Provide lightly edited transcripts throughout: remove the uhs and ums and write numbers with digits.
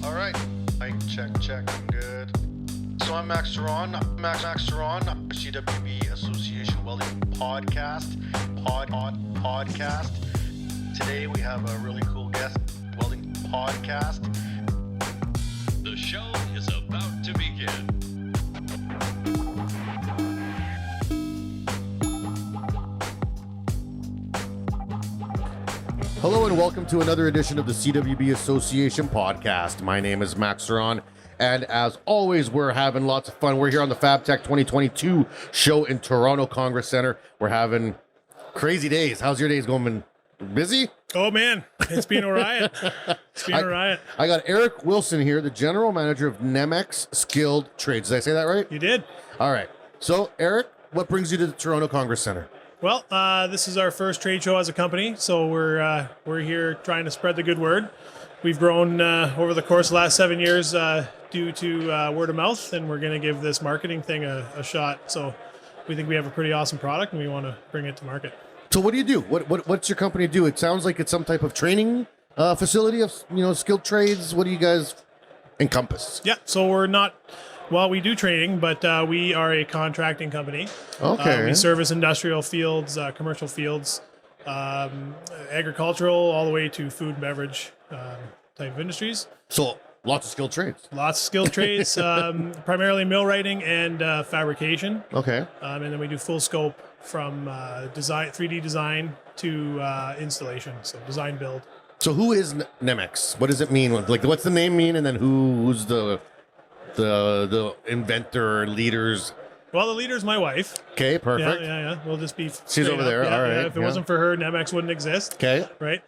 All right, mic check, good. So I'm Max Ceron, Max Ceron, CWB Association Welding Podcast. Today we have a really cool guest, Welding Podcast. The show is about to begin. Hello and welcome to another edition of the CWB Association podcast. My name is Max Ceron, and as always, we're having lots of fun. We're here on the Fabtech 2022 show in Toronto Congress Center. We're having crazy days. How's your days going? Been busy? Oh man, it's been a riot. I got Eric Wilson here, the general manager of NEMX Skilled Trades. Did I say that right? You did. All right. So, Eric, what brings you to the Toronto Congress Center? Well, this is our first trade show as a company, so we're here trying to spread the good word. We've grown over the course of the last 7 years due to word of mouth, and we're going to give this marketing thing a shot. So we think we have a pretty awesome product, and we want to bring it to market. So what do you do? What's your company do? It sounds like it's some type of training facility of skilled trades. What do you guys encompass? Yeah, so we're not. Well, we do training, but we are a contracting company. Okay. We service industrial fields, commercial fields, agricultural, all the way to food and beverage type of industries. So lots of skilled trades. Lots of skilled trades, primarily millwrighting and fabrication. Okay. And then we do full scope from design, 3D design to installation, so design build. So who is NEMX? What does it mean? Like, what's the name mean? And then who's the inventor, leaders? Well, the leader's my wife. Okay, perfect. Yeah. We'll just be. She's over there. Yeah, all right. Yeah. If it wasn't for her, NEMX wouldn't exist. Okay. Right.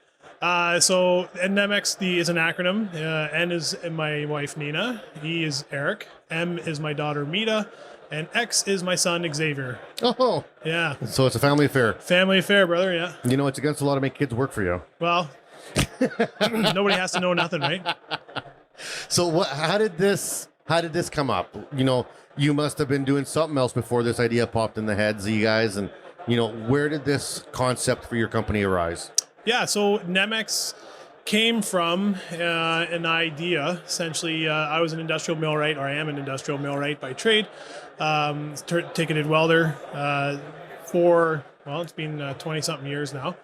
So NEMX is an acronym. N is my wife Nina. E is Eric. M is my daughter Mita, and X is my son Xavier. Oh. Yeah. So it's a family affair. Family affair, brother. Yeah. You know, it's against the law to make kids work for you. Well, nobody has to know nothing, right? So how did this come up? You must have been doing something else before this idea popped in the heads of you guys. And, where did this concept for your company arise? Yeah, so NEMX came from an idea. Essentially, I was an industrial millwright, or I am an industrial millwright by trade. Ticketed welder it's been 20-something years now.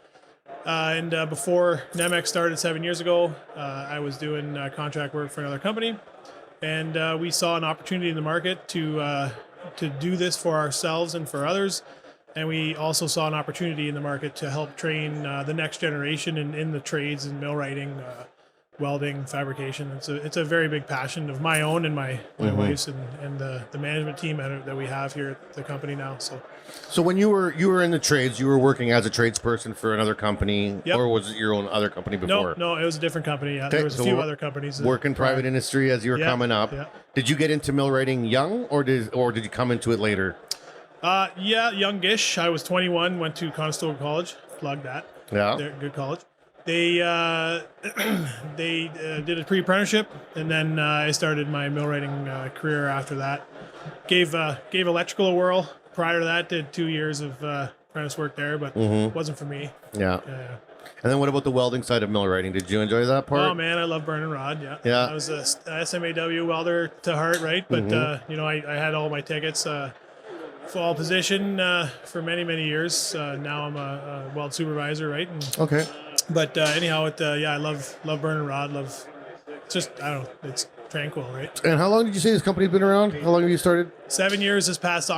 And before NEMX started 7 years ago, I was doing contract work for another company. And we saw an opportunity in the market to do this for ourselves and for others. And we also saw an opportunity in the market to help train the next generation in the trades and millwrighting, welding, fabrication. It's a very big passion of my own and my wife's and the management team that we have here at the company now. So when you were in the trades, you were working as a tradesperson for another company, Yep. or was it your own other company before? No, it was a different company. Yeah, Okay, there was a so few other companies. Working private industry as you were coming up. Yeah. Did you get into millwrighting young, or did you come into it later? Youngish. I was 21. Went to Conestoga College. Plug that. Yeah. They're a good college. They did a pre-apprenticeship, and then I started my millwrighting career after that. Gave electrical a whirl. Prior to that, did 2 years of apprentice work there, but it wasn't for me. Yeah. And then what about the welding side of millwrighting? Did you enjoy that part? Oh man, I love burning rod. Yeah. I was a SMAW welder to heart, right? But I had all my tickets. Fall position for many years. Now I'm a weld supervisor, right? Okay. But anyhow, I love burning rod. It's tranquil, right? And how long did you say this company's been around? How long have you started? 7 years this past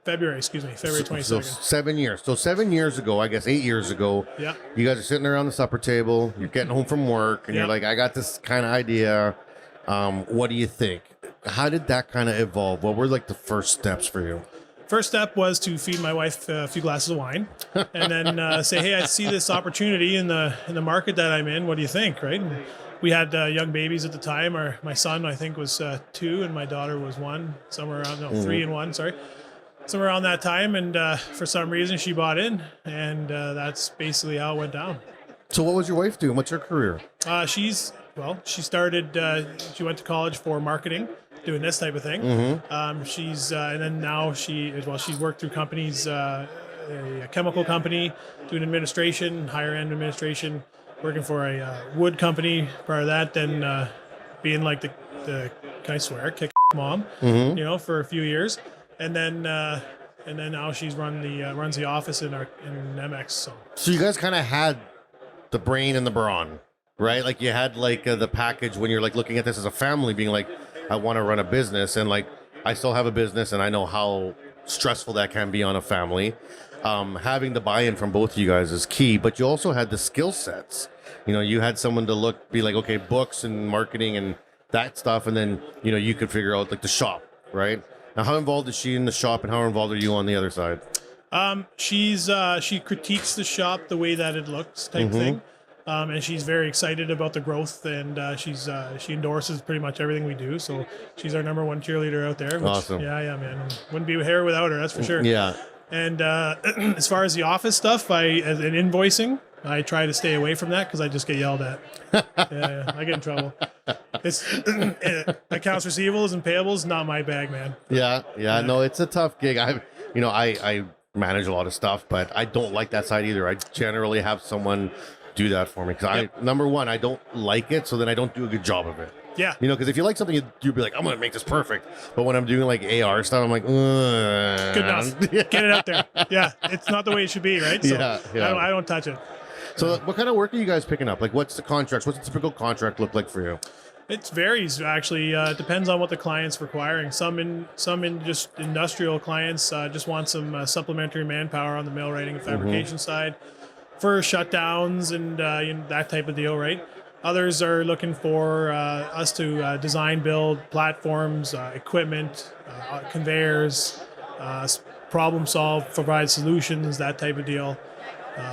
February 22nd. So 7 years. So 7 years ago, I guess 8 years ago, Yeah. you guys are sitting around the supper table, you're getting home from work, and you're like, I got this kind of idea. What do you think? How did that kind of evolve? What were like the first steps for you? First step was to feed my wife a few glasses of wine, and then say, "Hey, I see this opportunity in the market that I'm in. What do you think?" Right? And we had young babies at the time. My son, I think, was 2, and my daughter was 1, somewhere around 3 and 1. Sorry, somewhere around that time. And for some reason, she bought in, and that's basically how it went down. So what was your wife doing? What's her career? She started. She went to college for marketing, doing this type of thing. And then now she's worked through companies, a chemical company, doing administration, higher end administration, working for a wood company prior to that, then being like the can I swear, kick mom, Mm-hmm. for a few years, and then now she's runs the office in NEMX. So you guys kind of had the brain and the brawn, right? Like you had like the package when you're like looking at this as a family, being like, I want to run a business, and like I still have a business, and I know how stressful that can be on a family. Having the buy-in from both of you guys is key, but you also had the skill sets. You had someone to be like, okay, books and marketing and that stuff, and then you could figure out like the shop, right? Now, how involved is she in the shop, and how involved are you on the other side? She critiques the shop the way that it looks, type thing, and she's very excited about the growth, and she endorses pretty much everything we do. So she's our number one cheerleader out there. Which, Awesome. Yeah, man. Wouldn't be here without her, that's for sure. Yeah. And as far as the office stuff, as in invoicing, I try to stay away from that because I just get yelled at. Yeah, I get in trouble. It's accounts receivables and payables, not my bag, man. Yeah. No, it's a tough gig. I manage a lot of stuff, but I don't like that side either. I generally have someone do that for me because number one, I don't like it, so then I don't do a good job of it. Yeah. Because if you like something, you'd be like, I'm going to make this perfect. But when I'm doing like AR stuff, I'm like, good enough. Get it out there. Yeah. It's not the way it should be, right? So Yeah. I don't touch it. So what kind of work are you guys picking up? Like, what's the contracts? What's the typical contract look like for you? It varies, actually. It depends on what the client's requiring. Some in just industrial clients just want some supplementary manpower on the millwrighting and fabrication side for shutdowns and that type of deal, right? Others are looking for us to design, build platforms, equipment, conveyors, problem solve, provide solutions, that type of deal.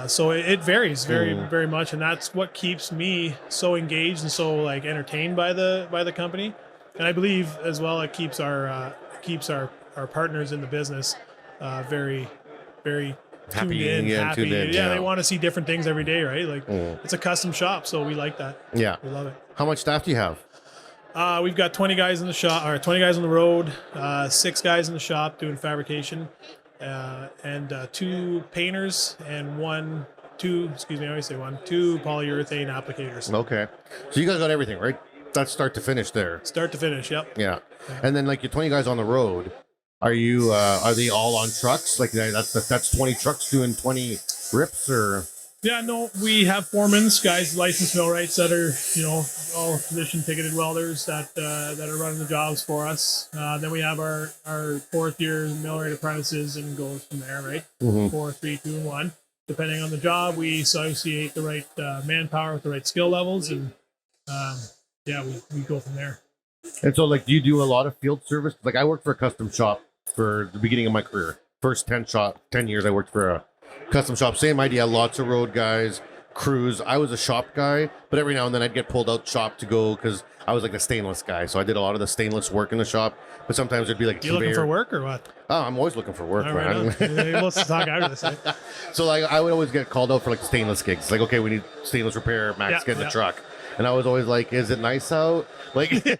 So it varies very much, and that's what keeps me so engaged and so like entertained by the company. And I believe as well it keeps our partners in the business very Happy. tuned in, happy. Tuned in, Yeah, they want to see different things every day, right? Like it's a custom shop, so we like that. Yeah, we love it. How much staff do you have? We've got 20 guys in the shop, or 20 guys on the road, 6 guys in the shop doing fabrication. And 2 painters and 2 polyurethane applicators. Okay. So you guys got everything, right? That's start to finish there. Start to finish, yep. Yeah. And then like your 20 guys on the road, are they all on trucks? Like that's 20 trucks doing 20 rips or? Yeah, no, we have foremans, guys, licensed millwrights that are, all position ticketed welders that are running the jobs for us. Then we have our 4th year millwright apprentices, and goes from there, right? 4, 3, 2, and 1. Depending on the job, we associate the right manpower with the right skill levels, and we go from there. And so, like, do you do a lot of field service? Like, I worked for a custom shop for the beginning of my career. First 10 years, I worked for a custom shop. Same idea, lots of road guys, crews. I was a shop guy, but every now and then I'd get pulled out shop to go because I was like the stainless guy. So I did a lot of the stainless work in the shop, but sometimes it'd be like, you looking for work or what? Oh, I'm always looking for work, all man. Right, let's talk after this. Right? So like I would always get called out for like stainless gigs. Like, okay, we need stainless repair. Max, get in the truck. And I was always like, is it nice out? Like, because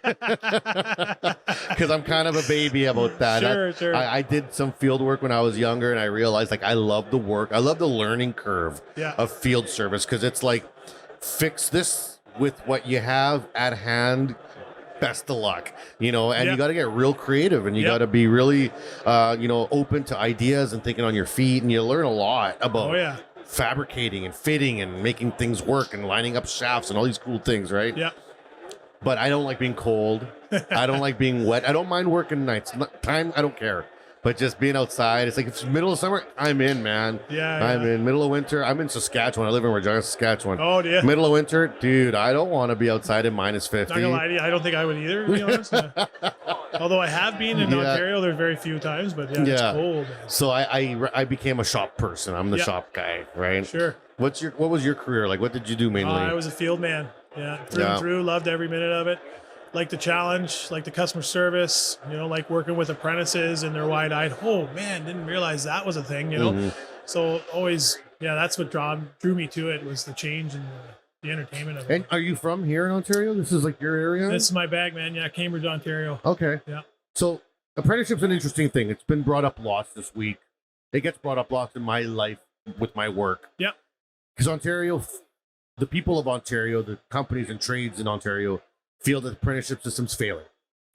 I'm kind of a baby about that. Sure. I did some field work when I was younger, and I realized like I love the work. I love the learning curve of field service, because it's like, fix this with what you have at hand. Best of luck, and you got to get real creative, and you got to be really, open to ideas and thinking on your feet, and you learn a lot about fabricating and fitting and making things work and lining up shafts and all these cool things, right? Yeah. But I don't like being cold. I don't like being wet. I don't mind working nights. Time, I don't care. But just being outside, it's like, if it's middle of summer, I'm in, man. I'm in. Middle of winter, I'm in Saskatchewan. I live in Regina, Saskatchewan. Oh, yeah. Middle of winter, dude, I don't want to be outside in minus 50. Not gonna lie to you, I don't think I would either, to be honest. Although I have been in Ontario, there's very few times, but it's cold. Man. So I became a shop person. I'm the shop guy, right? Sure. What was your career like? What did you do mainly? I was a field man. Through and through. Loved every minute of it. Like the challenge, like the customer service, like working with apprentices, and they're wide-eyed. Oh man, didn't realize that was a thing, So always, that's what drew me to it, was the change and the entertainment of it. And are you from here in Ontario? This is like your area? This is my bag, man. Yeah, Cambridge, Ontario. Okay. Yeah. So apprenticeship's an interesting thing. It's been brought up lots this week. It gets brought up lots in my life with my work. Yeah. Because Ontario, the people of Ontario, the companies and trades in Ontario feel that the apprenticeship system's failing.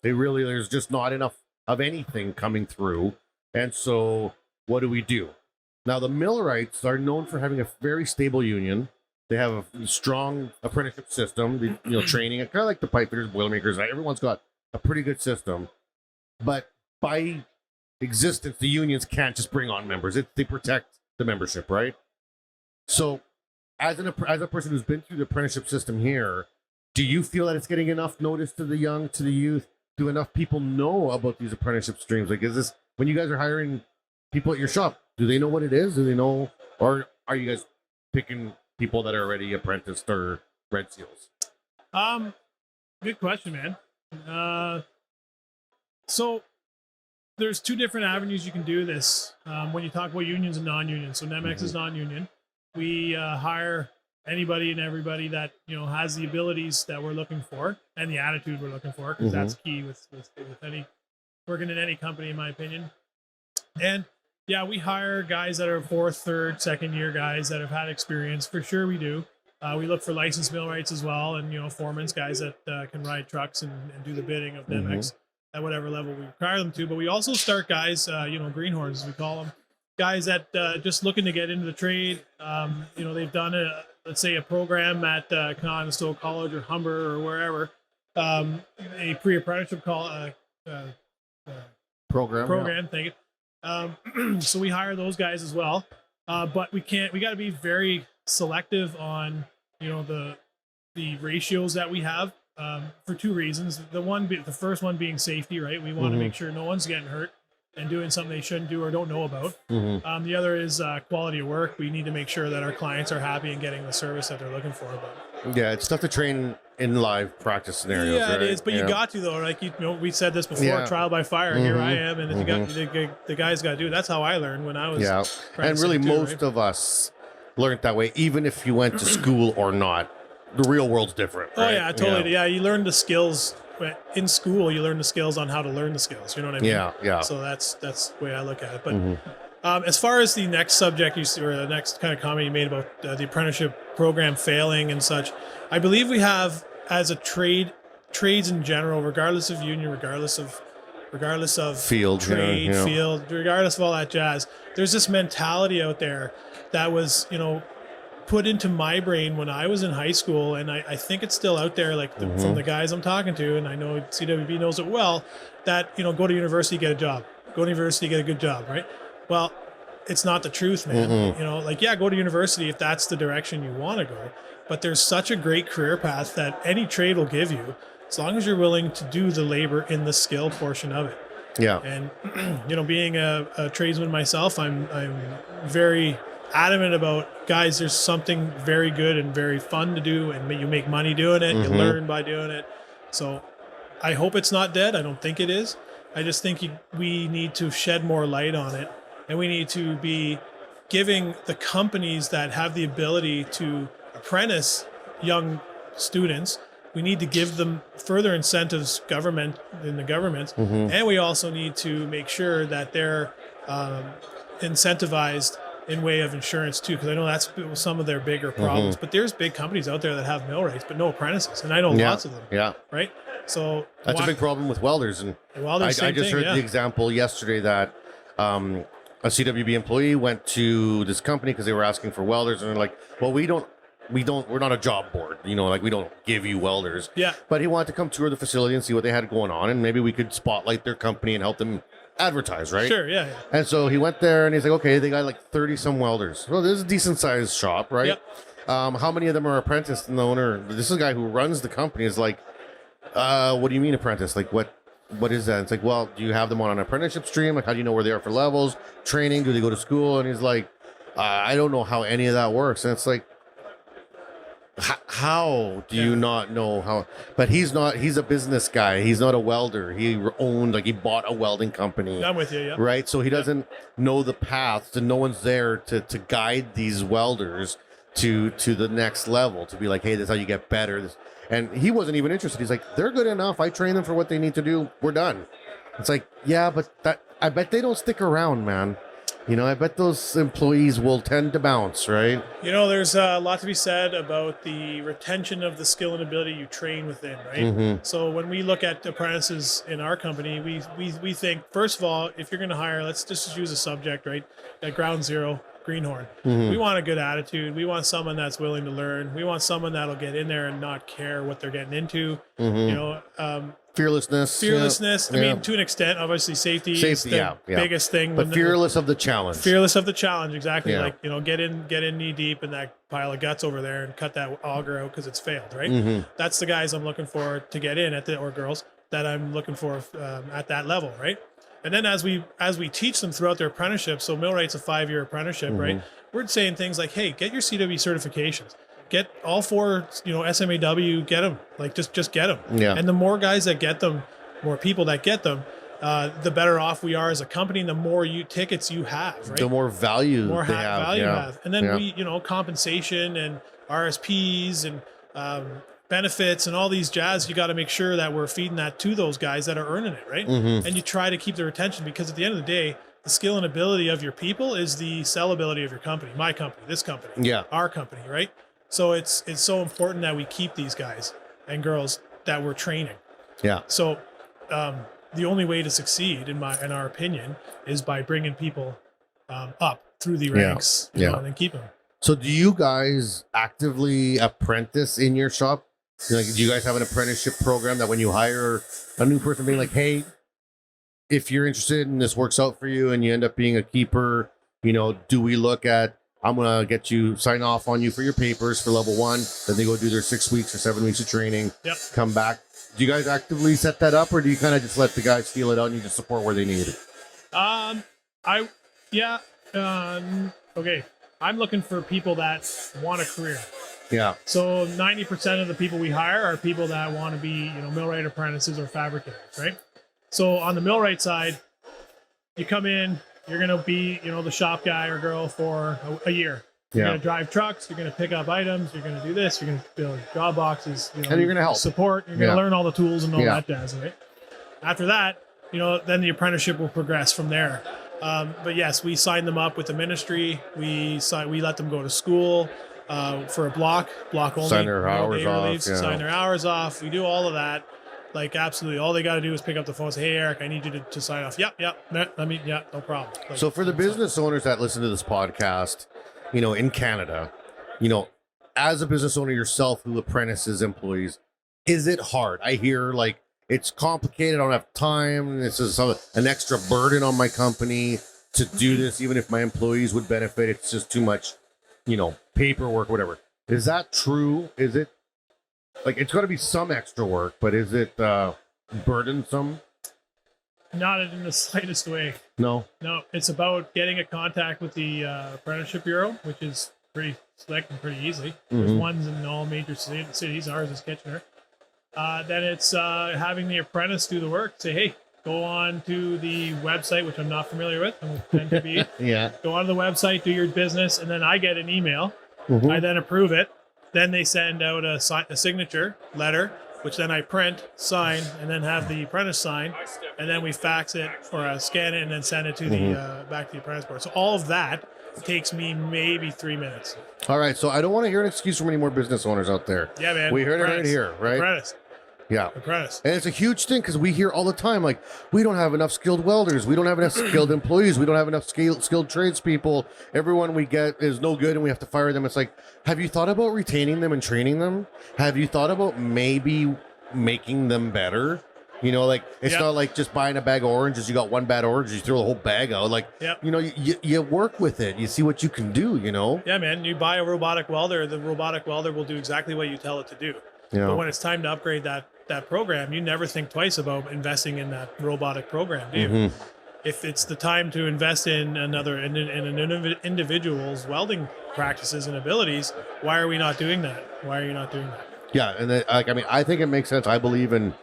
There's just not enough of anything coming through. And so what do? Now, the millwrights are known for having a very stable union. They have a strong apprenticeship system, training, kind of like the pipe fitters, boilermakers. Everyone's got a pretty good system. But by existence, the unions can't just bring on members. They protect the membership, right? So as a person who's been through the apprenticeship system here, do you feel that it's getting enough notice to the young, to the youth? Do enough people know about these apprenticeship streams? Like, is this, when you guys are hiring people at your shop, do they know what it is? Do they know, or are you guys picking people that are already apprenticed or red seals? Good question, man. So there's two different avenues you can do this when you talk about unions and non-unions. So NEMX is non-union. We hire anybody and everybody that has the abilities that we're looking for and the attitude we're looking for, because that's key with any working in any company, in my opinion. And yeah, we hire guys that are fourth, third, second year guys that have had experience. For sure, we do. We look for licensed millwrights as well, and foremen's guys that can ride trucks and do the bidding of NEMX at whatever level we require them to. But we also start guys, greenhorns as we call them, guys that just looking to get into the trade. They've done let's say a program at Conestoga College or Humber or wherever, a pre-apprenticeship program. Thank you. So we hire those guys as well, but we got to be very selective on the ratios that we have for two reasons. The first one being safety, right? We want to make sure no one's getting hurt and doing something they shouldn't do or don't know about. The other is quality of work. We need to make sure that our clients are happy and getting the service that they're looking for. Yeah, it's tough to train in live practice scenarios. Yeah, right? it is, but you got to, though. Like we said this before, trial by fire. Here I am, and the guys got to do it. That's how I learned when I was. Yeah, and really, most of us learned that way, even if you went to school or not. The real world's different. Right? Oh yeah, totally. Yeah, you learn the skills. In school, you learn the skills on how to learn the skills. You know what I mean? Yeah. So that's the way I look at it. But as far as the next subject or the next kind of comment you made about the apprenticeship program failing and such, I believe we have, as a trades in general, regardless of union, regardless of field, field, regardless of all that jazz, there's this mentality out there that was put into my brain when I was in high school, and I think it's still out there, like from the guys I'm talking to, and I know CWB knows it well, that go to university, get a job, go to university, get a good job, right? Well, it's not the truth, man. Go to university if that's the direction you want to go, but there's such a great career path that any trade will give you, as long as you're willing to do the labor in the skill portion of it. Yeah. And being a tradesman myself, I'm very adamant about, guys, there's something very good and very fun to do, and you make money doing it, you learn by doing it. So I hope it's not dead. I don't think it is. I just think we need to shed more light on it, and we need to be giving the companies that have the ability to apprentice young students, we need to give them further incentives, government, and we also need to make sure that they're incentivized in way of insurance too, because I know that's some of their bigger problems. But there's big companies out there that have millwrights but no apprentices, and I know lots of them. Yeah, right. So that's a big problem with welders. And I just heard the example yesterday that a CWB employee went to this company because they were asking for welders, and they're like, "Well, we're not a job board, we don't give you welders." Yeah. But he wanted to come tour the facility and see what they had going on, and maybe we could spotlight their company and help them advertise, right? Sure, yeah. And so he went there and he's like, okay, they got like 30 some welders. Well, this is a decent sized shop, right? Yep. How many of them are apprenticed? And the owner, this is a guy who runs the company, is like, what do you mean apprentice? Like, what is that? It's like, well, do you have them on an apprenticeship stream? Like, how do you know where they are for levels, training? Do they go to school? And he's like, I don't know how any of that works. And it's like, how do you not know how? But he's a business guy. He's not a welder. He bought a welding company. I'm with you, yeah. Right? So he doesn't know the paths, and no one's there to guide these welders to the next level, to be like, hey, this is how you get better. And he wasn't even interested. He's like, they're good enough. I train them for what they need to do. We're done. It's like, yeah, but I bet they don't stick around, man. You know, I bet those employees will tend to bounce, right? You know, there's a lot to be said about the retention of the skill and ability you train within, right? So when we look at apprentices in our company, we think, first of all, if you're going to hire, let's just use a subject, right? At ground zero, greenhorn. We want a good attitude. We want someone that's willing to learn. We want someone that'll get in there and not care what they're getting into. You know, Fearlessness. I mean, to an extent, obviously safety is the biggest thing. But fearless of the challenge. Fearless of the challenge, exactly. Like, you know, get in knee deep in that pile of guts over there and cut that auger out because it's failed, right? That's the guys I'm looking for to get in or girls that I'm looking for at that level, right? And then as we teach them throughout their apprenticeship, so millwright's a 5-year apprenticeship, right? We're saying things like, hey, get your CWB certifications. Get all 4, you know, SMAW, get them. Like, just get them. Yeah. And the more guys that get them, more people that get them, the better off we are as a company, and the more tickets you have, right? The more value they have. Value you have. And then we, you know, compensation and RSPs and benefits and all these jazz, you got to make sure that we're feeding that to those guys that are earning it, right? And you try to keep their attention, because at the end of the day, the skill and ability of your people is the sellability of your company, my company, this company, our company, right? So it's so important that we keep these guys and girls that we're training. Yeah. So the only way to succeed, in our opinion, is by bringing people up through the ranks, you know, and then keep them. So do you guys actively apprentice in your shop? Like, do you guys have an apprenticeship program that when you hire a new person, being like, hey, if you're interested and this works out for you and you end up being a keeper, you know, do we look at, I'm going to get you, sign off on you for your papers for level 1. Then they go do their 6 weeks or 7 weeks of training, come back. Do you guys actively set that up, or do you kind of just let the guys feel it out and you just support where they need it? Okay. I'm looking for people that want a career. Yeah. So 90% of the people we hire are people that want to be, you know, millwright apprentices or fabricators, right? So on the millwright side, you come in, you're going to be, you know, the shop guy or girl for a year. You're going to drive trucks. You're going to pick up items. You're going to do this. You're going to build job boxes. You know, and you're going to help. Support. You're going to learn all the tools and all that jazz, right? After that, you know, then the apprenticeship will progress from there. But yes, we sign them up with the ministry. We let them go to school for a block only. Sign their hours off. Sign their hours off. We do all of that. Like, absolutely. All they got to do is pick up the phone and say, hey, Eric, I need you to sign off. No problem. Like, so for the business owners that listen to this podcast, you know, in Canada, you know, as a business owner yourself who apprentices employees, is it hard? I hear like it's complicated. I don't have time. This is an extra burden on my company to do this, even if my employees would benefit. It's just too much, you know, paperwork, whatever. Is that true? Is it? Like, it's got to be some extra work, but is it burdensome? Not in the slightest way. No, it's about getting a contact with the apprenticeship bureau, which is pretty slick and pretty easy. There's ones in all major cities. Ours is Kitchener. Then it's having the apprentice do the work. Say, hey, go on to the website, which I'm not familiar with. I'm going to be. Go on to the website, do your business, and then I get an email. I then approve it. Then they send out a signature letter, which then I print, sign, and then have the apprentice sign, and then we fax it or scan it and then send it to the back to the apprentice board. So all of that takes me maybe 3 minutes. All right, so I don't want to hear an excuse from any more business owners out there. Yeah, man. We heard it right here, right? Apprentice. Yeah. Apprentice. And it's a huge thing because we hear all the time, like, we don't have enough skilled welders. We don't have enough skilled employees. We don't have enough skilled tradespeople. Everyone we get is no good and we have to fire them. It's like, have you thought about retaining them and training them? Have you thought about maybe making them better? You know, like, it's not like just buying a bag of oranges. You got one bad orange, you throw the whole bag out. Like, you know, you work with it. You see what you can do, you know? Yeah, man. You buy a robotic welder, the robotic welder will do exactly what you tell it to do. Yeah. But when it's time to upgrade that program, you never think twice about investing in that robotic program, do you? If it's the time to invest in an individual's welding practices and abilities, why are we not doing that? Why are you not doing that? Yeah, and I think it makes sense. I believe in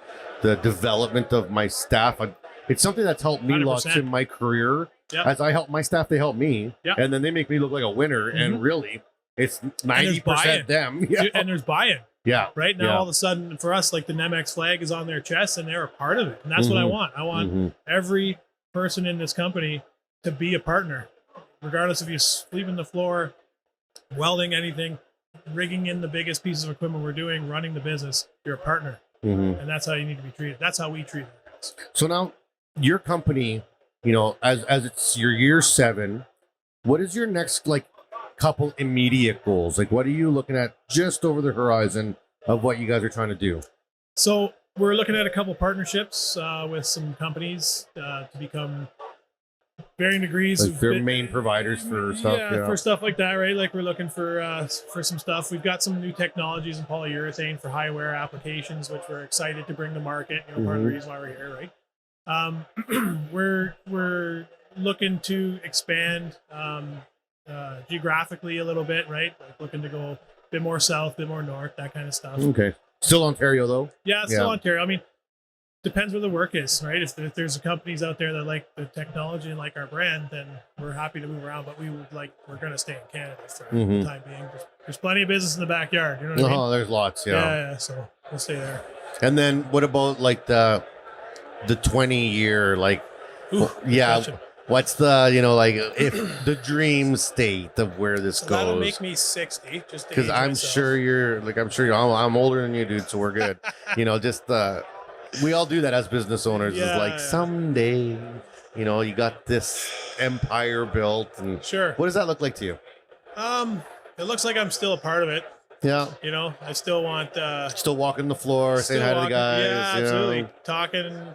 the development of my staff. It's something that's helped me 100%. lots in my career. As I help my staff, they help me, and then they make me look like a winner. And really, it's 90% them. And there's buy-in. Yeah. Right now, all of a sudden, for us, like the NEMX flag is on their chest, and they're a part of it, and that's what I want. I want every person in this company to be a partner regardless if you're sweeping the floor, welding anything, rigging in the biggest pieces of equipment we're doing, running the business, you're a partner. And that's how you need to be treated. That's how we treat it. So now your company, you know, as it's your year 7, what is your next like couple immediate goals? Like, what are you looking at just over the horizon of what you guys are trying to do? So we're looking at a couple partnerships with some companies to become varying degrees. Like their main providers for stuff. Yeah, for stuff like that, right? Like we're looking for some stuff. We've got some new technologies in polyurethane for high wear applications, which we're excited to bring to market. You know, part of the reason why we're here, right? We're looking to expand geographically a little bit, right? Like looking to go a bit more south, a bit more north, that kind of stuff. Okay. Still Ontario though? Yeah, it's still Ontario. I mean, depends where the work is, right? If there's companies out there that like the technology and like our brand, then we're happy to move around. But we're going to stay in Canada for the time being. There's plenty of business in the backyard. You know what I mean? There's lots. Yeah. So we'll stay there. And then what about like the 20-year like? Ooh, question. What's the, you know, like if the dream state of where this So goes? that'll make me 60. Just because I'm sure I'm older than you, dude. So we're good. You know, just we all do that as business owners. Yeah, is like someday, you know, you got this empire built, and sure. What does that look like to you? It looks like I'm still a part of it. Yeah. You know, I still want still walking the floor, saying hi to the guys. Yeah, you absolutely. know.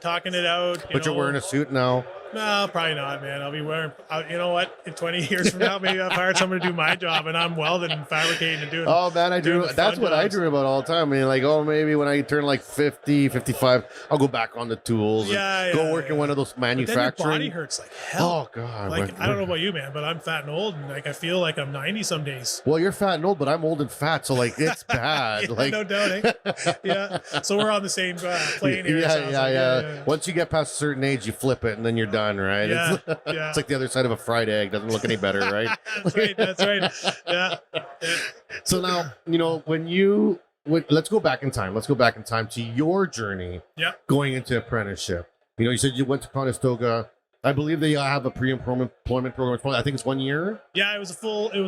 Talking it out. But you're wearing a suit now. No, probably not, man. I'll be wearing. You know what? In 20 years from now, maybe I'll hire someone to do my job, and I'm welding and fabricating and doing. Oh man, I do. That's what I dream about all the time. I mean, like, oh, maybe when I turn like 50, 55, I'll go back on the tools. And go work in one of those manufacturing. But then your body hurts like hell. Oh god. Like I don't know about you, man, but I'm fat and old, and like I feel like I'm 90 some days. Well, you're fat and old, but I'm old and fat, so like it's bad. Yeah, like no doubt. Yeah. So we're on the same plane here. Yeah. Once you get past a certain age, you flip it, and then you're done, right? Yeah. It's like the other side of a fried egg. Doesn't look any better, right? That's right. Yeah. So now, you know, let's go back in time. Let's go back in time to your journey. Yeah. Going into apprenticeship. You know, you said you went to Conestoga. I believe they have a pre-employment program. I think it's 1 year. Yeah, it was a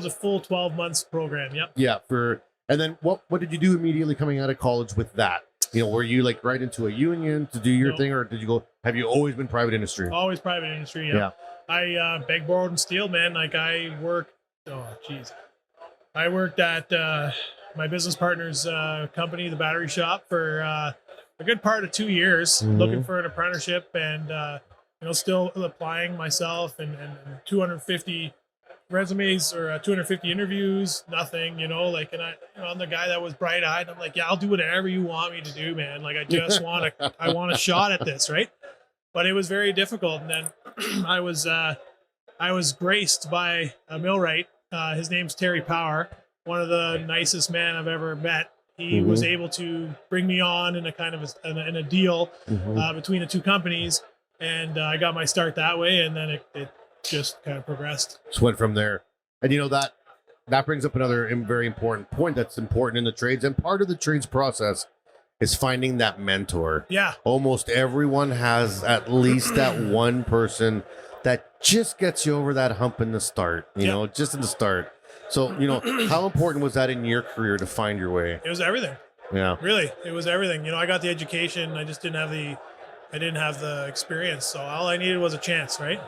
full 12 months program. Yep. Yeah. And then what did you do immediately coming out of college with that? You know, were you like right into a union to do your thing, or have you always been private industry? Always private industry. Yeah. I begged, borrowed, and stealed, man. Like I worked at my business partner's company, the battery shop, for a good part of 2 years, looking for an apprenticeship, and still applying myself and 250 resumes or 250 interviews, nothing, I'm the guy that was bright eyed. I'm like, yeah, I'll do whatever you want me to do, man. Like, I want a shot at this. Right. But it was very difficult. And then I was graced by a millwright. His name's Terry Power, one of the nicest men I've ever met. He was able to bring me on in a kind of in a deal between the two companies. And I got my start that way. And then it just kind of progressed. Just went from there. And that brings up another very important point that's important in the trades. And part of the trades process is finding that mentor. Yeah. Almost everyone has at least that one person that just gets you over that hump in the start, just in the start. So, how important was that in your career to find your way? It was everything. Yeah. Really. It was everything. I got the education. I just didn't have the experience. So all I needed was a chance, right?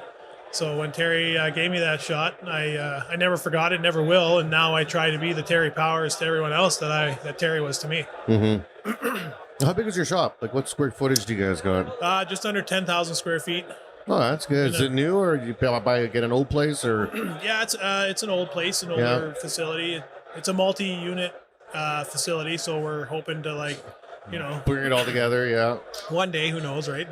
So when Terry gave me that shot, I never forgot it, never will, and now I try to be the Terry Powers to everyone else that Terry was to me. How big is your shop? Like, what square footage do you guys got? Just under 10,000 square feet. Oh, that's good. Is it new, or do you get an old place, or? Yeah, it's an old place, an older facility. It's a multi-unit facility, so we're hoping to bring it all together. Yeah. One day, who knows, right?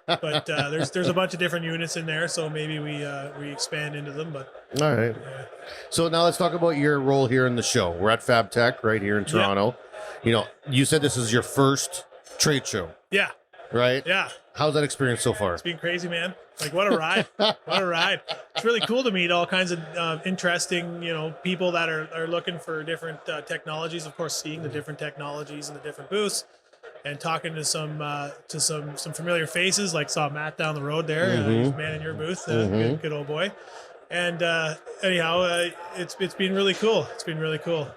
But there's a bunch of different units in there, so maybe we expand into them. But all right. Yeah. So now let's talk about your role here in the show. We're at Fabtech right here in Toronto. Yep. You said this is your first trade show. Yeah. Right. Yeah. How's that experience so far? It's been crazy, man. Like, what a ride. What a ride. It's really cool to meet all kinds of interesting, people that are looking for different technologies. Of course, seeing the different technologies and the different booths, and talking to some familiar faces. Like, saw Matt down the road there, man in your booth, good old boy. And anyhow, it's been really cool. It's been really cool.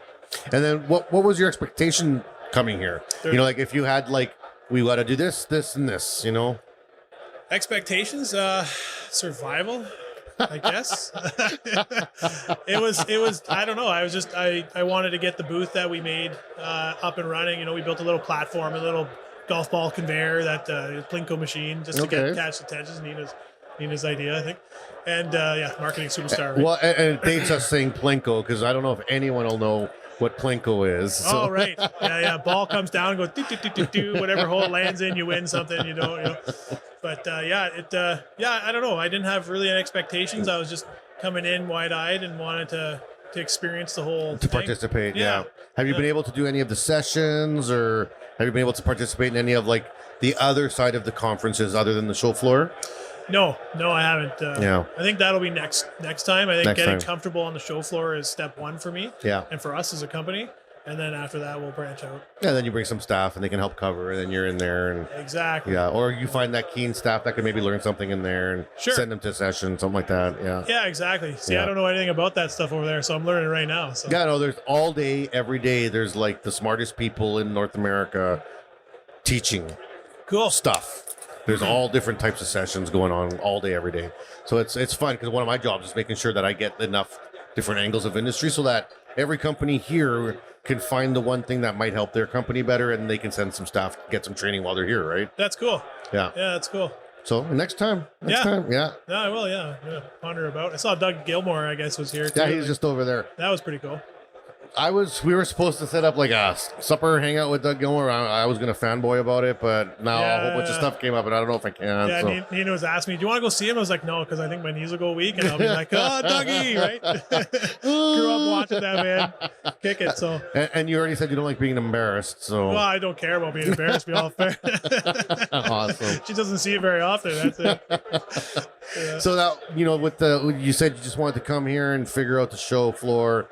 And then what was your expectation coming here? You know, like if you had like, we got to do this, this, and this, you know? Expectations, survival, I guess. It was, I don't know. I wanted to get the booth that we made up and running. You know, we built a little platform, a little golf ball conveyor, that Plinko machine, just to catch attention. Nina's idea, I think. And marketing superstar. Right? Well, and it dates us saying Plinko, because I don't know if anyone will know what Plinko is. So. Oh, right. Yeah. Ball comes down, goes do, whatever hole it lands in, you win something, you know. But I don't know. I didn't have really any expectations. I was just coming in wide-eyed and wanted to experience the whole thing. Participate, yeah. Have you been able to do any of the sessions, or have you been able to participate in any of like the other side of the conferences other than the show floor? No, I haven't. I think that'll be next time. I think getting comfortable on the show floor is step one for me. Yeah. And for us as a company. And then after that, we'll branch out. Yeah, then you bring some staff and they can help cover, and then you're in there. And exactly. Yeah, or you find that keen staff that can maybe learn something in there and send them to a session, something like that. Yeah. Yeah, exactly. See, I don't know anything about that stuff over there, so I'm learning right now. So. Yeah, no, there's all day, every day, there's like the smartest people in North America teaching stuff. There's all different types of sessions going on all day, every day. So it's fun, because one of my jobs is making sure that I get enough different angles of industry so that every company here can find the one thing that might help their company better, and they can send some staff, get some training while they're here, right? That's cool. Yeah. Yeah, that's cool. So next time. Yeah, I will, yeah. Ponder about. I saw Doug Gilmore, I guess, was here too. Yeah, he's just over there. That was pretty cool. We were supposed to set up like a supper hangout with Doug Gilmore. I was going to fanboy about it, but now a whole bunch of stuff came up, and I don't know if I can. Yeah, so. Nina was asking me, do you want to go see him? I was like, no, because I think my knees will go weak, and I'll be like, oh, Dougie, right? Grew up watching that, man. Kick it, so. And you already said you don't like being embarrassed, so. Well, I don't care about being embarrassed, to be all fair. Awesome. She doesn't see it very often, that's it. Yeah. So that, you said you just wanted to come here and figure out the show floor.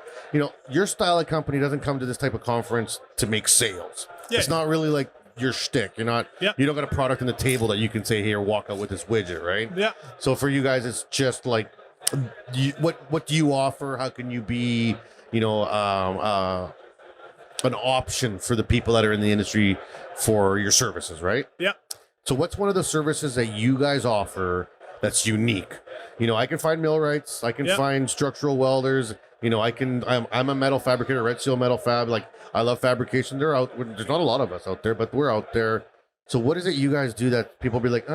Your style of company doesn't come to this type of conference to make sales. Yeah. It's not really like your shtick. You don't got a product on the table that you can say, here, walk out with this widget, right? Yeah. So for you guys, it's just like, what do you offer? How can you be, an option for the people that are in the industry for your services, right? Yeah. So what's one of the services that you guys offer that's unique? I can find millwrights, I can find structural welders. I'm a metal fabricator, red seal metal fab. Like, I love fabrication. There's not a lot of us out there, but we're out there. So what is it you guys do that people be like,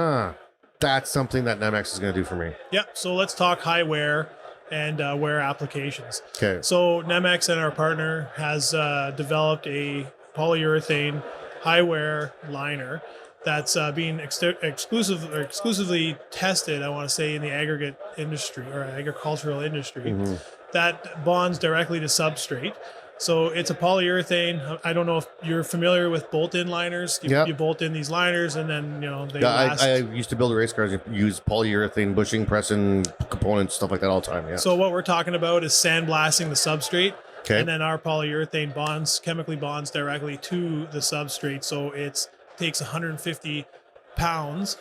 that's something that NEMX is going to do for me? Yeah. So let's talk high wear and wear applications. Okay. So NEMX and our partner has developed a polyurethane high wear liner that's being exclusively tested, I want to say, in the aggregate industry or agricultural industry. Mm-hmm. That bonds directly to substrate. So it's a polyurethane. I don't know if you're familiar with bolt-in liners. You bolt in these liners, and then they last. I used to build race cars and use polyurethane bushing, pressing components, stuff like that all the time. Yeah. So what we're talking about is sandblasting the substrate. Okay. And then our polyurethane chemically bonds directly to the substrate. So it takes 150 pounds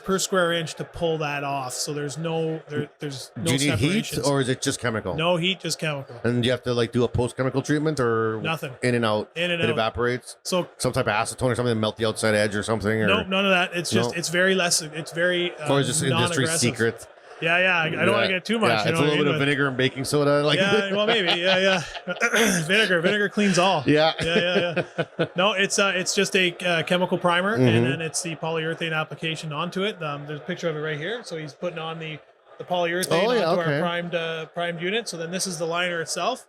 per square inch to pull that off. So there's no Do you need heat, or is it just chemical? No heat, just chemical. And do you have to do a post-chemical treatment, or nothing? In and out. It Evaporates. So some type of acetone or something to melt the outside edge or something. No, none of that. It's just it's very less. It's very or is this industry secret? Yeah. I don't want to get too much. Yeah, it's a little bit of vinegar and baking soda. Well, maybe. Yeah. Vinegar cleans all. Yeah. No, it's just a chemical primer, and then it's the polyurethane application onto it. There's a picture of it right here. So he's putting on the polyurethane onto our primed unit. So then this is the liner itself.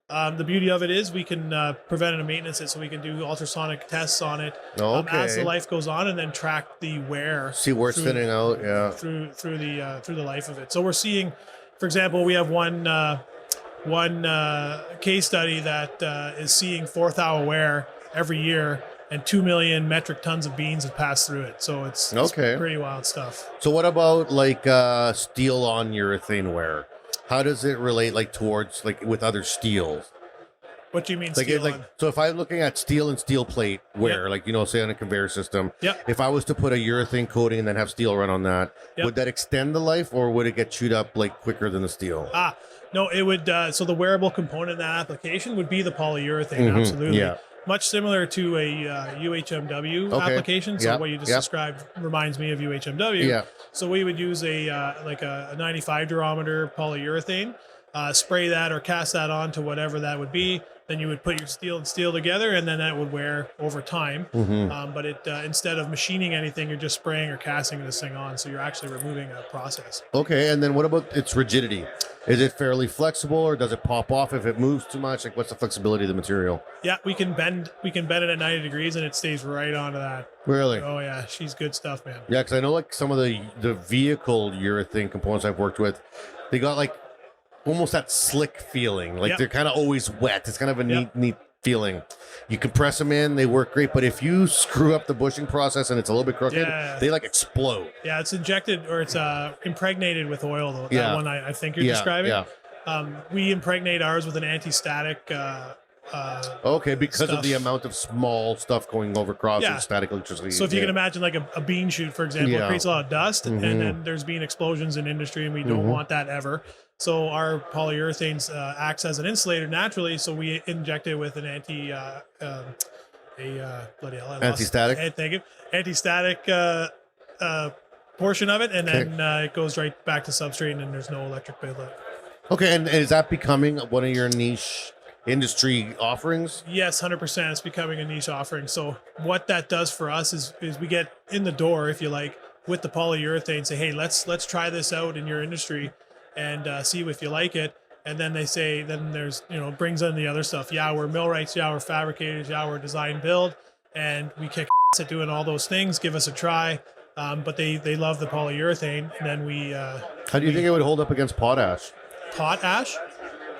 The beauty of it is we can preventative maintenance it, so we can do ultrasonic tests on it as the life goes on, and then track the wear. See where it's thinning out, through the life of it. So we're seeing, for example, we have one case study that is seeing 4th hour wear every year, and 2 million metric tons of beans have passed through it. So it's pretty wild stuff. So what about steel on urethane wear? How does it relate towards with other steels? What do you mean Like, steel on? so if I'm looking at steel and steel plate wear, like, say on a conveyor system, if I was to put a urethane coating and then have steel run on that, would that extend the life, or would it get chewed up like quicker than the steel? No, it would. So the wearable component in that application would be the polyurethane. Absolutely. Yeah. Much similar to a UHMW application. So what you just described reminds me of UHMW. Yeah. So we would use a 95 durometer polyurethane, spray that or cast that onto whatever that would be. Then you would put your steel and steel together, and then that would wear over time. But instead of machining anything, you're just spraying or casting this thing on. So you're actually removing a process. Okay, and then what about its rigidity? Is it fairly flexible, or does it pop off if it moves too much? Like, what's the flexibility of the material? Yeah, we can bend it at 90 degrees, and it stays right onto that. Really? Oh yeah, she's good stuff, man. Yeah, because I know like some of the vehicle urethane components I've worked with, they got like almost that slick feeling. Like they're kind of always wet. It's kind of a neat feeling. You compress them in, they work great. But if you screw up the bushing process and it's a little bit crooked, they like explode. Yeah, it's injected or it's impregnated with oil, though. That one I think you're describing. Yeah. We impregnate ours with an anti-static. Because of the amount of small stuff going over crossing static electricity. So if you can imagine like a bean chute, for example, it creates a lot of dust, and then there's been explosions in industry, and we don't want that ever. So our polyurethanes acts as an insulator naturally. So we inject it with an anti-static. Thank you. Anti-static portion of it, and then it goes right back to substrate, and then there's no electric buildup. Okay, and is that becoming one of your niche industry offerings? Yes, 100%. It's becoming a niche offering. So what that does for us is we get in the door, if you like, with the polyurethane. Say, hey, let's try this out in your industry and see if you like it. And then they say, then there's, brings in the other stuff. Yeah, we're millwrights. Yeah, we're fabricators. Yeah, we're design build. And we kick ass at doing all those things. Give us a try. But they love the polyurethane. And then we... How do you think it would hold up against potash? Potash?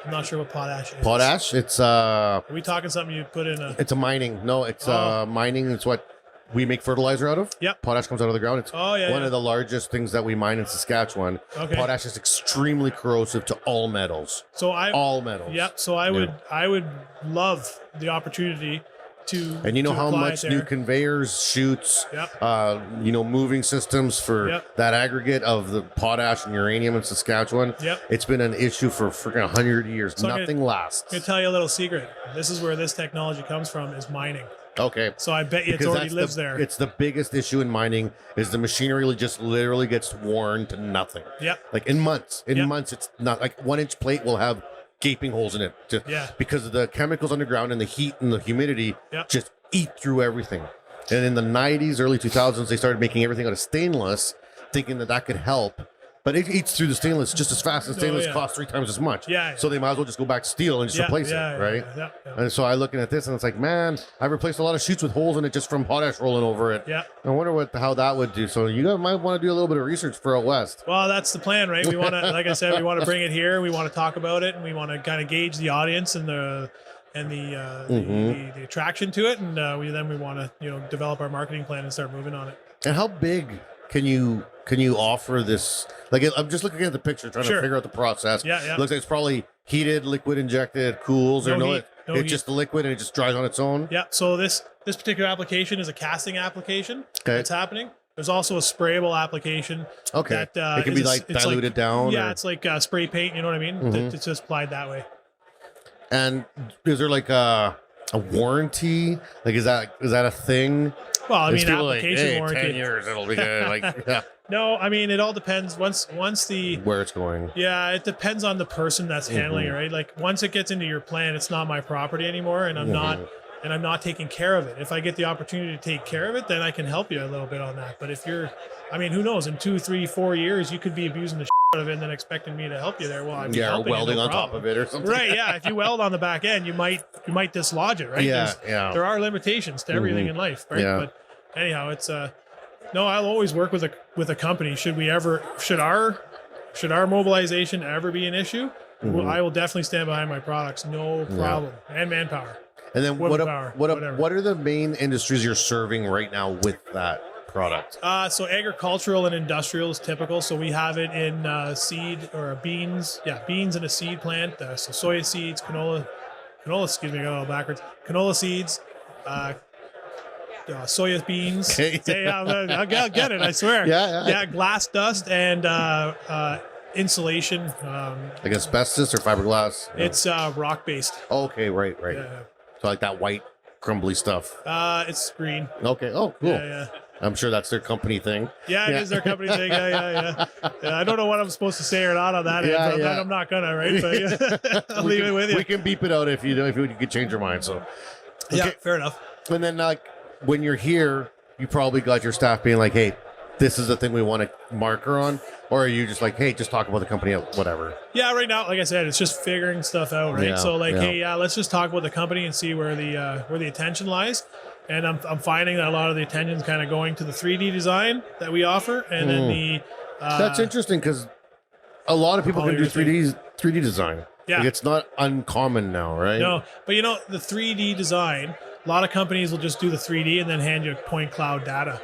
I'm not sure what potash is. Potash? It's... Are we talking something you put in a... It's a mining. No, it's mining. It's what we make fertilizer out of. Yep. Potash comes out of the ground. It's one of the largest things that we mine in Saskatchewan. Okay. Potash is extremely corrosive to all metals. All metals. Yep. So I would love the opportunity to... And how much new conveyors, chutes, moving systems for that aggregate of the potash and uranium in Saskatchewan. Yep. It's been an issue for freaking 100 years. So nothing lasts. I'm going to tell you a little secret. This is where this technology comes from, is mining. Okay. So I bet you it already lives there. It's the biggest issue in mining is the machinery just literally gets worn to nothing. Yep. Like in months. Months, it's not like 1-inch plate will have gaping holes in it because of the chemicals underground and the heat and the humidity just eat through everything. And in the 90s, early 2000s, they started making everything out of stainless, thinking that could help. But it eats through the stainless just as fast, and stainless costs 3 times as much. So they might as well just go back to steel and just replace it, right? And so I looking at this, and it's like, man, I've replaced a lot of chutes with holes in it just from potash rolling over it. Yeah. I wonder how that would do. So you guys might want to do a little bit of research for out west. Well, that's the plan, right? We want to, like I said, we want to bring it here. We want to talk about it, and we want to kind of gauge the audience and the attraction to it, and we want to develop our marketing plan and start moving on it. And how big can you offer this? Like, I'm just looking at the picture, trying to figure out the process. Yeah. Looks like it's probably heated, liquid injected, cools, it's just the liquid and it just dries on its own. Yeah. So this particular application is a casting application. That's happening. There's also a sprayable application. Okay. It can be diluted down. Yeah, it's like spray paint. You know what I mean? It's just applied that way. And is there like a warranty? Like, is that a thing? Well, I mean, application warranty. 10 years, it'll be good. No, I mean, it all depends. Once where it's going. Yeah, it depends on the person that's handling it, right? Like, once it gets into your plan, it's not my property anymore, and I'm not taking care of it. If I get the opportunity to take care of it, then I can help you a little bit on that. But if who knows? In 2, 3, 4 years, you could be abusing the shit out of it and then expecting me to help you there. Well, I'm helping or welding you, no on top of it or something. Right? Yeah. If you weld on the back end, you might dislodge it, right? Yeah. There are limitations to everything in life, right? Yeah. But anyhow, it's no. I'll always work with a company. Should our mobilization ever be an issue? Well, I will definitely stand behind my products, no problem, and manpower. And then what are the main industries you're serving right now with that product? So agricultural and industrial is typical. So we have it in seed or beans. Yeah, beans in a seed plant. So soya seeds, canola excuse me, I got it all backwards. Canola seeds, soya beans. Okay. Yeah, I'll get it, I swear. Yeah. Glass dust and insulation. Like asbestos or fiberglass? It's rock based. Okay, right. Yeah. So like that white crumbly stuff. It's green. Okay. Oh, cool. Yeah. I'm sure that's their company thing. Yeah, it is their company thing. Yeah. I don't know what I'm supposed to say or not on that end, but I'm not gonna, right? But yeah, I'll leave it with you. We can beep it out if you could change your mind. So Yeah, fair enough. And then like when you're here, you probably got your staff being like, hey, this is the thing we want to marker on, or are you just like, hey, just talk about the company, whatever? Yeah, right now, like I said, it's just figuring stuff out, right? Yeah, So yeah. hey, let's just talk about the company and see where the attention lies. And I'm finding that a lot of the attention is kind of going to the 3D design that we offer, and then the That's interesting because a lot of people can do 3D design. Yeah. Like, it's not uncommon now, right? No, but the 3D design, a lot of companies will just do the 3D and then hand you point cloud data.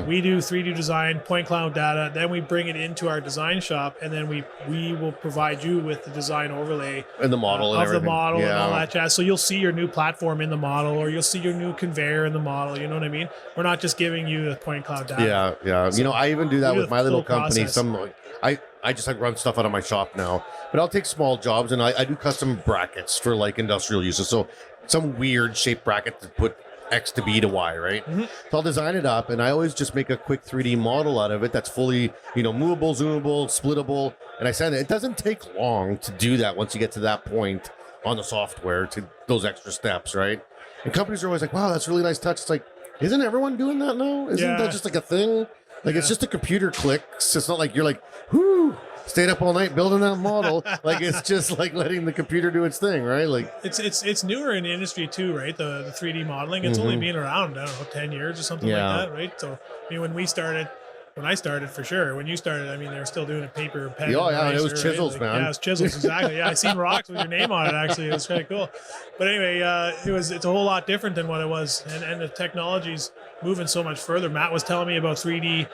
We do 3D design, point cloud data, then we bring it into our design shop, and then we will provide you with the design overlay And the model and of everything. the model and Yeah. all that jazz. So you'll see your new platform in the model, or you'll see your new conveyor in the model. You know what I mean? We're not just giving you the point cloud data. Yeah. I even do that we do with the my little full company. process. I just like run stuff out of my shop now, but I'll take small jobs and I do custom brackets for like industrial uses. So some weird shaped bracket to put X to B to Y, right? So I'll design it up and I always just make a quick 3D model out of it that's fully, movable, zoomable, splittable. And I send it. It doesn't take long to do that once you get to that point on the software, to those extra steps, right? And companies are always like, wow, that's a really nice touch. It's like, isn't everyone doing that now? Isn't that just like a thing? Like, it's just a computer clicks. It's not like you're like, whoo, stayed up all night building that model. Like, it's just like letting the computer do its thing, right? Like, it's newer in the industry too, right? The 3D modeling. It's only been around, I don't know, 10 years or something like that, right? So when I started for sure. When you started, they were still doing a paper and pen. Oh, yeah, and it was eraser, chisels, right? man. Yeah, it was chisels, exactly. Yeah, I seen rocks with your name on it, actually. It was kind of cool. But anyway, it's a whole lot different than what it was. And the technology's moving so much further. Matt was telling me about 3D,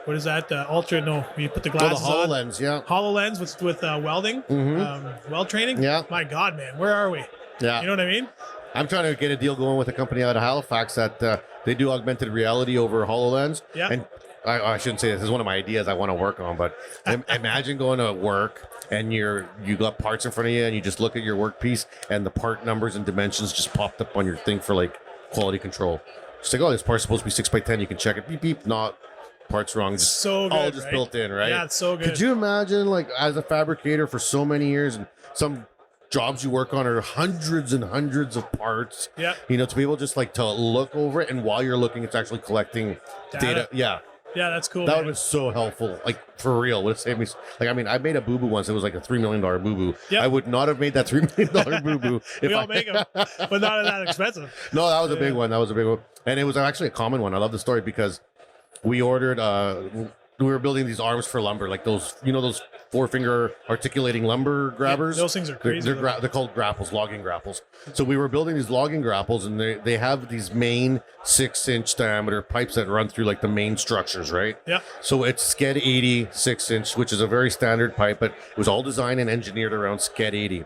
what is that? You put the glasses the on. HoloLens, yeah. HoloLens with welding, weld training. Yeah. My God, man, where are we? Yeah. You know what I mean? I'm trying to get a deal going with a company out of Halifax that they do augmented reality over HoloLens. Yeah. And I shouldn't say this is one of my ideas I want to work on, but imagine going to work and you got parts in front of you and you just look at your workpiece and the part numbers and dimensions just popped up on your thing for like quality control. Just like, oh, this part's supposed to be 6x10. You can check it. Beep, beep. Not. Part's wrong. Just So good, all just right? built in, right? Yeah, it's so good. Could you imagine, like, as a fabricator for so many years and some jobs you work on are hundreds and hundreds of parts. Yeah. To be able just like to look over it, and while you're looking, it's actually collecting data. Yeah. Yeah, that's cool. That man. would have been so helpful. Like, for real. Would have saved me. Like, I made a boo-boo once. It was like a $3 million boo-boo. Yep. I would not have made that $3 million boo-boo. We all make them, but not that expensive. No, that was a big one. That was a big one. And it was actually a common one. I love the story because we ordered, we were building these arms for lumber, like those, those 4-finger articulating lumber grabbers. Yeah, those things are crazy. They're called grapples, logging grapples. So we were building these logging grapples, and they have these main 6-inch diameter pipes that run through like the main structures, right? Yeah. So it's SCED 80 6-inch, which is a very standard pipe, but it was all designed and engineered around SCED 80.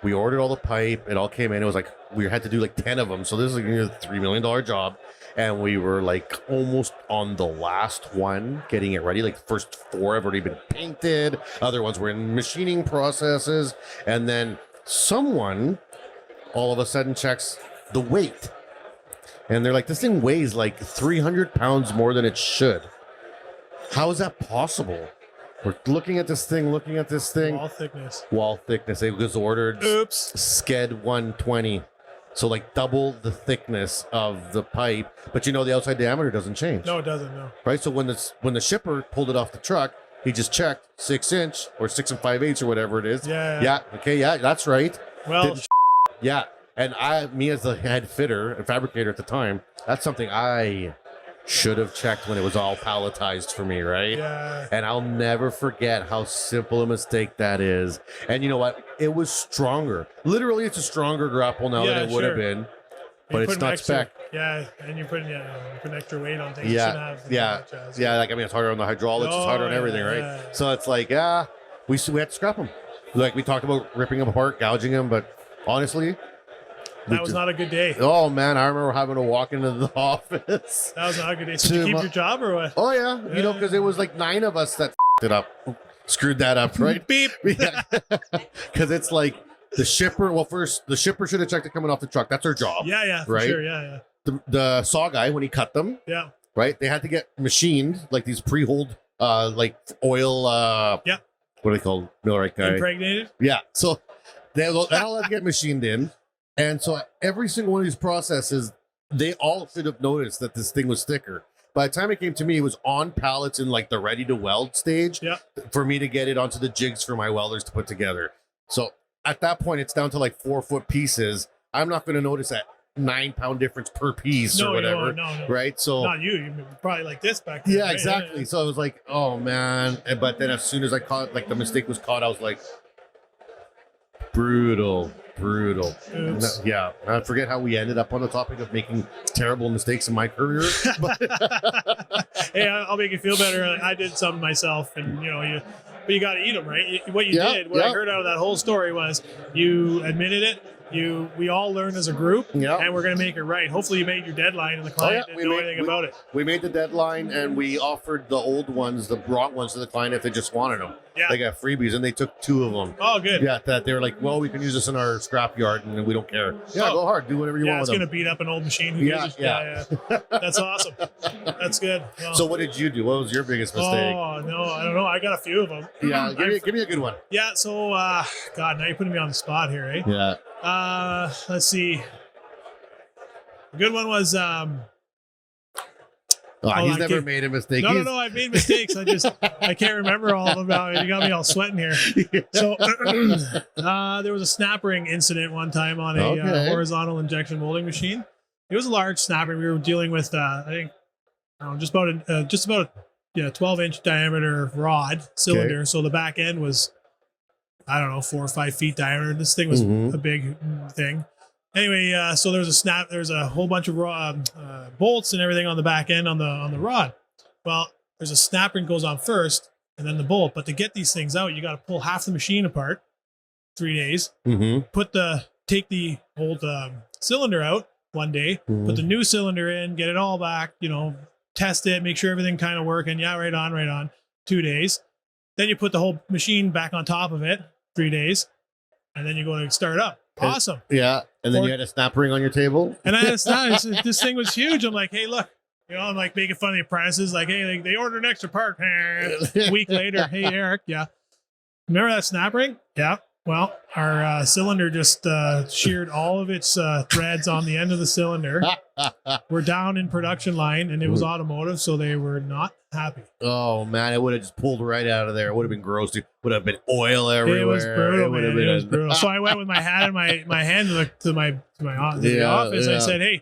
We ordered all the pipe. It all came in. It was like we had to do like 10 of them. So this is like a $3 million job. And we were like almost on the last one, getting it ready. Like the first 4 have already been painted. Other ones were in machining processes. And then someone all of a sudden checks the weight. And they're like, this thing weighs like 300 pounds more than it should. How is that possible? We're looking at this thing. Wall thickness. It was ordered. Oops. SCED 120. So like double the thickness of the pipe, but the outside diameter doesn't change. No, it doesn't. No. Right. So when the shipper pulled it off the truck, he just checked 6-inch or 6 5/8 or whatever it is. Yeah. Okay. Yeah, that's right. Well. Yeah. And me as the head fitter and fabricator at the time, that's something I should have checked when it was all palletized for me, right? Yeah. And I'll never forget how simple a mistake that is. And you know what? It was stronger. Literally, it's a stronger grapple now than it would have been. But it's not spec. Yeah, and you're putting extra weight on things. Yeah. Like it's harder on the hydraulics. It's harder on everything, right? Yeah. So it's like, we had to scrap them. Like we talked about ripping them apart, gouging them, but honestly. That was not a good day. Oh man, I remember having to walk into the office. That was not a good day. So did you keep your job or what? Oh yeah, you know, because it was like 9 of us that it up, screwed that up, right? Beep. Because it's like the shipper. Well, first the shipper should have checked it coming off the truck. That's their job. Yeah, for right? sure. Yeah. The saw guy, when he cut them, Yeah. right? They had to get machined, like these pre-hold, like oil. Yeah. What are they called? Millwright guy. Impregnated. Yeah. So they all had to get machined in. And so every single one of these processes, they all should have noticed that this thing was thicker. By the time it came to me, it was on pallets in like the ready to weld stage for me to get it onto the jigs for my welders to put together. So at that point, it's down to like 4-foot pieces. I'm not going to notice that 9-pound difference per piece or whatever. No. Right. So not you. You're probably like this back then. yeah, right? exactly. Yeah. So I was like, oh man. But then as soon as I caught, like the mistake was caught, I was like, brutal. Oops. Yeah, I forget how we ended up on the topic of making terrible mistakes in my career. But Hey, I'll make you feel better. I did some myself, and but you got to eat them, right? What you did, what I heard out of that whole story was you admitted it. We all learned as a group, and we're going to make it right. Hopefully, you made your deadline, and the client didn't know anything about it. We made the deadline, and we offered the old ones, the wrong ones, to the client if they just wanted them. Yeah. They got freebies, and they took 2 of them. Oh, good. Yeah, that they were like, well, we can use this in our scrap yard, and we don't care. Yeah, go hard, do whatever you want with them. Yeah, it's going to beat up an old machine. Yeah. That's awesome. That's good. Well, so what did you do? What was your biggest mistake? Oh, no, I don't know. I got a few of them. Yeah, give me a good one. Yeah, so, God, now you're putting me on the spot here, eh? Yeah. Let's see. A good one was he's never made a mistake. No, I've made mistakes. I can't remember all of them now. You got me all sweating here. So there was a snap ring incident one time on a horizontal injection molding machine. It was a large snap ring. We were dealing with I think just about a 12-inch diameter rod cylinder. Okay. So the back end was, I don't know, 4 or 5 feet diameter. This thing was a big thing. Anyway, so there's a whole bunch of bolts and everything on the back end on the rod. Well, there's a snap ring goes on first and then the bolt. But to get these things out, you got to pull half the machine apart, 3 days, take the old cylinder out one day, put the new cylinder in, get it all back, test it, make sure everything kind of working. Yeah, right on, 2 days. Then you put the whole machine back on top of it, 3 days, and then you go to start up. Awesome. Yeah. And then you had a snap ring on your table. And I had a snap. This thing was huge. I'm like, hey, look, I'm like making fun of the apprentices. Like, hey, they ordered an extra part. A week later, hey, Eric. Yeah. Remember that snap ring? Yeah. Well, our cylinder just sheared all of its threads on the end of the cylinder. We're down in production line, and it was automotive, so they were not happy. Oh man, it would have just pulled right out of there. It would have been gross. It would have been oil everywhere. It was brutal, It was brutal. So I went with my hat and my hand to the office. I said, hey,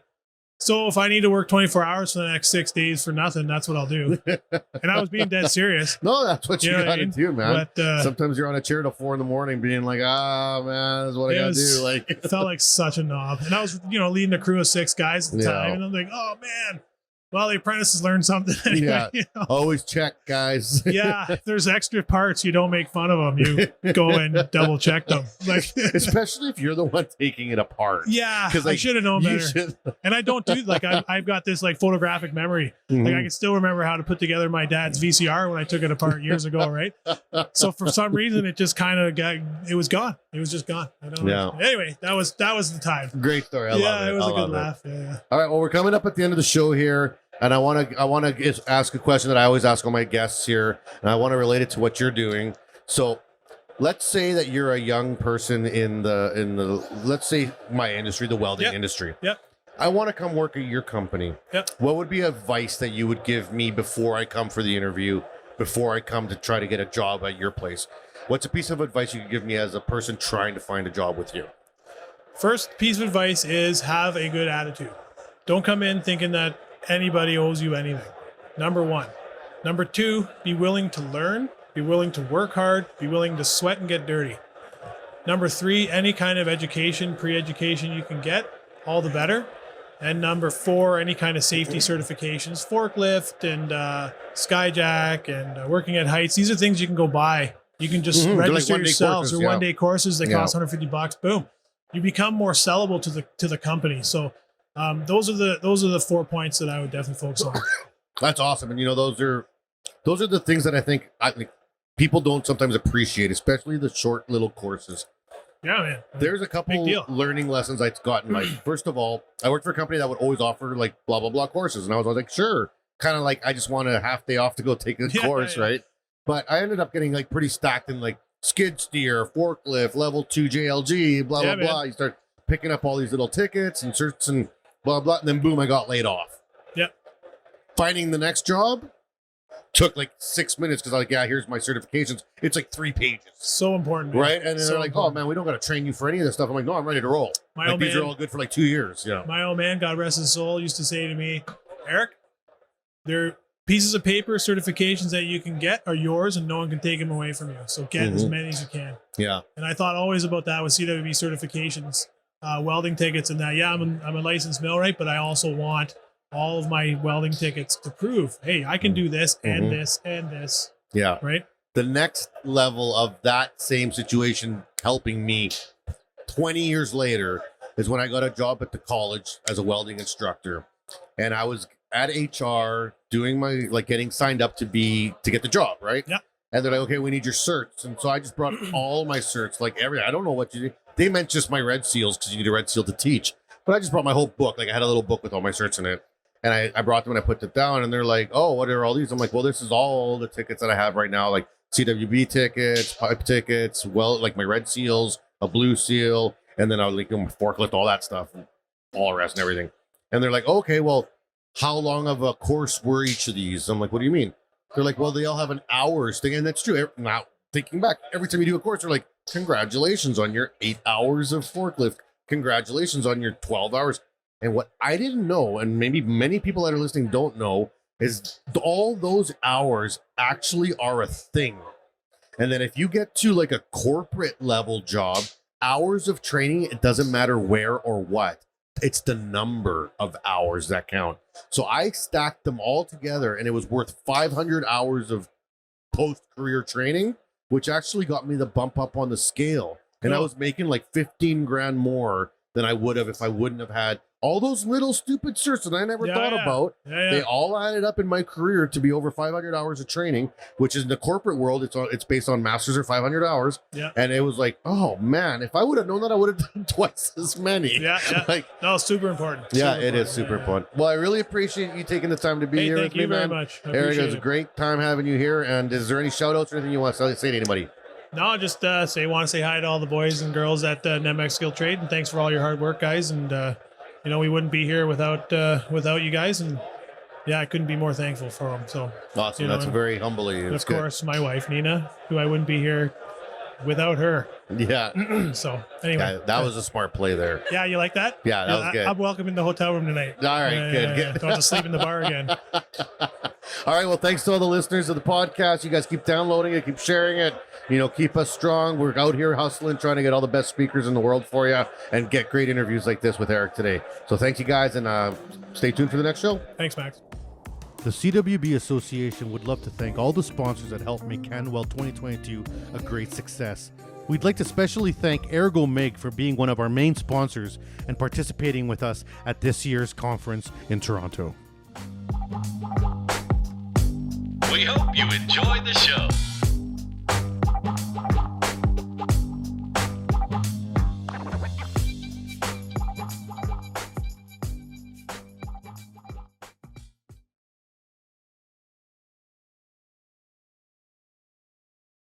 so if I need to work 24 hours for the next 6 days for nothing, that's what I'll do. And I was being dead serious. No, that's what you got to do, man. But, sometimes you're on a chair till 4 a.m. being like, man, this is what I got to do. Like, it felt like such a knob. And I was, leading a crew of 6 guys at the time. And I'm like, oh man. Well, the apprentices learned something. Anyway, Always check, guys. Yeah, if there's extra parts, you don't make fun of them. You go and double check them. Like, especially if you're the one taking it apart. Yeah, because I should have known better. And I don't do I've got this photographic memory. Like I can still remember how to put together my dad's VCR when I took it apart years ago. Right. So for some reason, it just kind of it was gone. It was just gone. I don't know. Anyway, that was the time. Great story. I love it. It was a good laugh. Yeah. All right. Well, we're coming up at the end of the show here. And I want to ask a question that I always ask all my guests here, and I want to relate it to what you're doing. So, let's say that you're a young person in the let's say my industry, the welding industry. Yep. I want to come work at your company. Yep. What would be advice that you would give me before I come for the interview, before I come to try to get a job at your place? What's a piece of advice you could give me as a person trying to find a job with you? First piece of advice is have a good attitude. Don't come in thinking that anybody owes you anything. Number 1. Number 2, be willing to learn, be willing to work hard, be willing to sweat and get dirty. Number 3, any kind of education, pre-education you can get, all the better. And number 4, any kind of safety certifications, forklift and skyjack and working at heights. These are things you can go buy. You can just register yourselves or one-day courses that cost $150. Boom. you become more sellable to the company. So those are the 4 points that I would definitely focus on. That's awesome. And those are the things that I think people don't sometimes appreciate, especially the short little courses. Yeah, man. There's a couple learning lessons I've gotten. Like, first of all, I worked for a company that would always offer like blah blah blah courses, and I was always like, sure, kind of like I just want a half day off to go take a course, right? But I ended up getting like pretty stacked in like skid steer, forklift, level 2 JLG, blah blah blah. You start picking up all these little tickets and certs and blah blah, and then boom, I got laid off. Yep. Finding the next job took like 6 minutes because I was like, yeah, here's my certifications. It's like 3 pages. So important, man. Right? And then they're like, oh man, we don't got to train you for any of this stuff. I'm like, no, I'm ready to roll. These are all good for like 2 years. Yeah. My old man, God rest his soul, used to say to me, Eric, they're pieces of paper, certifications that you can get are yours and no one can take them away from you. So get as many as you can. Yeah. And I thought always about that with CWB certifications, welding tickets and that. Yeah, I'm a licensed millwright, but I also want all of my welding tickets to prove, hey, I can do this and this and this. Yeah. Right? The next level of that same situation helping me 20 years later is when I got a job at the college as a welding instructor. And I was at HR doing my, like, getting signed up to get the job, right? Yeah. And they're like, okay, we need your certs. And so I just brought all my certs, like everything. I don't know what you do. They meant just my red seals because you need a red seal to teach. But I just brought my whole book. Like, I had a little book with all my certs in it. And I brought them and I put it down, and they're like, oh, what are all these? I'm like, well, this is all the tickets that I have right now, like CWB tickets, pipe tickets, like my red seals, a blue seal, and then I'll like forklift, all that stuff, and all the rest and everything. And they're like, okay, well, how long of a course were each of these? I'm like, what do you mean? They're like, well, they all have an hours thing, and that's true. Now, thinking back, every time you do a course, they're like, congratulations on your 8 hours of forklift. Congratulations on your 12 hours. And what I didn't know, and maybe many people that are listening don't know, is all those hours actually are a thing. And then if you get to like a corporate level job, hours of training, it doesn't matter where or what. It's the number of hours that count. So I stacked them all together, and it was worth 500 hours of post-career training, which actually got me the bump up on the scale. And I was making like 15 grand more than I would have if I wouldn't have had all those little stupid certs that I never thought about. They all added up in my career to be over 500 hours of training, which is in the corporate world. It's based on masters or 500 hours. Yeah. And it was like, oh man, if I would have known that, I would have done twice as many. Yeah. Like, no, super important. Yeah, it is super important. Well, I really appreciate you taking the time to be here with me, man. Thank you very much. Eric, it was a great time having you here. And is there any shout outs or anything you want to say to anybody? No, just want to say hi to all the boys and girls at NEMX Skilled Trade, and thanks for all your hard work, guys. And we wouldn't be here without you guys, and I couldn't be more thankful for them. So awesome. That's very humble of you. And of course, my wife Nina, who I wouldn't be here without her. Yeah. So anyway, that was a smart play there. Yeah, you like that? Yeah, that was good. I'm welcome in the hotel room tonight. All right, good. Don't have to sleep in the bar again. All right, well, thanks to all the listeners of the podcast. You guys keep downloading it, keep sharing it. Keep us strong. We're out here hustling, trying to get all the best speakers in the world for you and get great interviews like this with Eric today. So thanks, you guys, and stay tuned for the next show. Thanks, Max. The CWB Association would love to thank all the sponsors that helped make CanWeld 2022 a great success. We'd like to specially thank Ergo Meg for being one of our main sponsors and participating with us at this year's conference in Toronto. We hope you enjoyed the show.